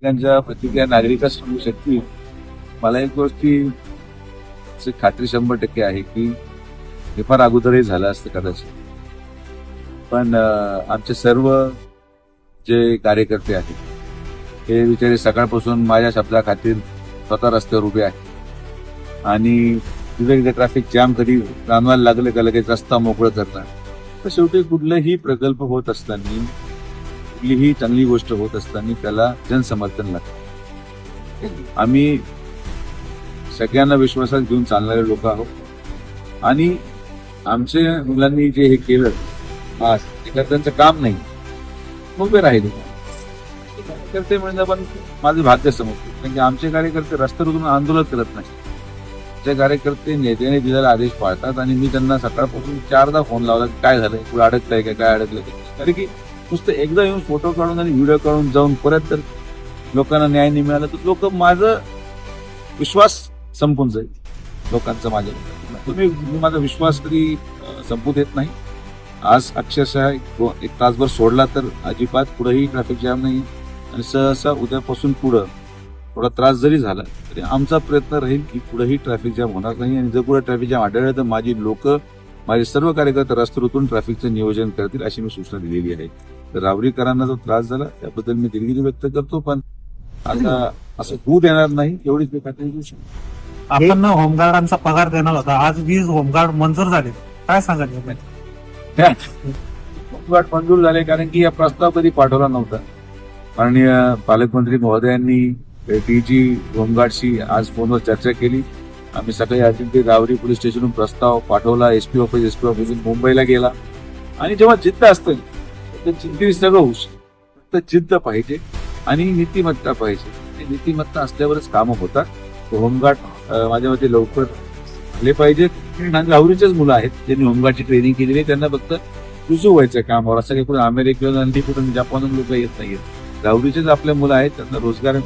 त्यांच्या प्रतिक्रिया नागरिकच सांगू शकतील. मला एक गोष्टी खात्री 100% आहे की हे फार अगोदरही झालं असतं कदाचित, पण आमचे सर्व जे कार्यकर्ते आहेत हे बिचारे सकाळपासून माझ्या शब्दा खातीर स्वतः रस्त्यावर उभे आहेत आणि तिथे ट्रॅफिक जॅम कधी जाणवायला लागले का लगेच रस्ता मोकळं करणार. तर शेवटी कुठलाही प्रकल्प होत असताना, कुठलीही चांगली गोष्ट होत असताना त्याला जनसमर्थन लागतं. आम्ही सगळ्यांना विश्वासात घेऊन चालणारे लोक आहोत आणि आमच्या मुलांनी जे हे केलं आज ते त्यांचं काम नाही, उभे राहिले कार्यकर्ते म्हणजे आपण माझं भाग्य समजतो. कारण की आमचे कार्यकर्ते रस्त्यावर उतरून आंदोलन करत नाही. आमचे कार्यकर्ते नेत्याने दिलेला आदेश पाळतात आणि मी त्यांना सकाळपासून 4दा फोन लावला की काय झालंय, पुढे अडकलंय का, काय अडकलंय. कारण की नुसतं एकदा येऊन फोटो काढून आणि व्हिडिओ काढून जाऊन परत तर लोकांना न्याय नाही मिळाला तर लोक माझं विश्वास संपून जाईल लोकांचा माझ्या. तुम्ही माझा विश्वास कधी संपू देत नाही. आज अक्षरशः एक तासभर सोडला तर अजिबात पुढेही ट्रॅफिक जॅम नाही आणि सहसा उद्यापासून पुढं थोडा त्रास जरी झाला तरी आमचा प्रयत्न राहील की पुढेही ट्रॅफिक जॅम होणार नाही आणि जर पुढे ट्रॅफिक जॅम आढळलं तर माझी लोक, माझे सर्व कार्यकर्ते रस्त्यावर उतरून ट्रॅफिकचं नियोजन करतील अशी मी सूचना दिलेली आहे. तर रावरीकरांना जो त्रास झाला त्याबद्दल मी दिलगिरी व्यक्त करतो, पण आता असं होऊ देणार नाही एवढीच मी खात्री देऊ शकतो. आपण होमगार्डांचा पगार देणार होता, आज 20 होमगार्ड मंजूर झाले, काय सांगाल? होमगार्ड मंजूर झाले कारण की हा प्रस्ताव कधी पाठवला नव्हता. माननीय पालकमंत्री महोदयांनी डीजी होमगार्डशी आज फोनवर चर्चा केली. आम्ही सकाळी अजिंक्य रावरी पोलीस स्टेशनहून प्रस्ताव पाठवला. एसपी ऑफिस मुंबईला गेला आणि जेव्हा जिद्द असतं तर जिद्दीने सगळं होऊ शकतं. फक्त जिद्द पाहिजे आणि नीतिमत्ता पाहिजे. नीतिमत्ता असल्यावरच कामं होतात. होमगार्ड माझ्या मते लवकर आले पाहिजेत. राहुरीचेच मुलं आहेत ज्यांनी होमगार्डची ट्रेनिंग केलेली आहे, त्यांना फक्त रुजू व्हायचं कामावर. असं काही कुठे अमेरिकेहून आणि कुठून जपानहून लोक येत नाहीत. राहुरीचेच आपले मुलं आहेत, त्यांना रोजगार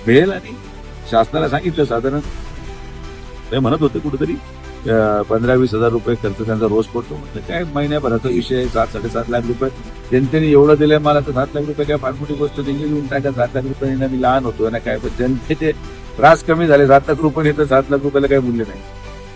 मिळेल आणि शासनाला सांगितलं साधारण ते म्हणत होते कुठेतरी 15-20 हजार रुपये खर्च त्यांचा रोज पडतो. म्हणजे काय महिन्याभराचा विषय आहे. 7-7.5 लाख रुपये जनतेने एवढं दिलंय मला तर 7 लाख रुपये काय फार मोठी गोष्ट दिली देऊन टाका. 7 लाख रुपये मी लहान होतो ना काय, पण जनतेचे त्रास कमी झाले. 7 लाख रुपये तर 7 लाख रुपयाला काही मूल्य नाही.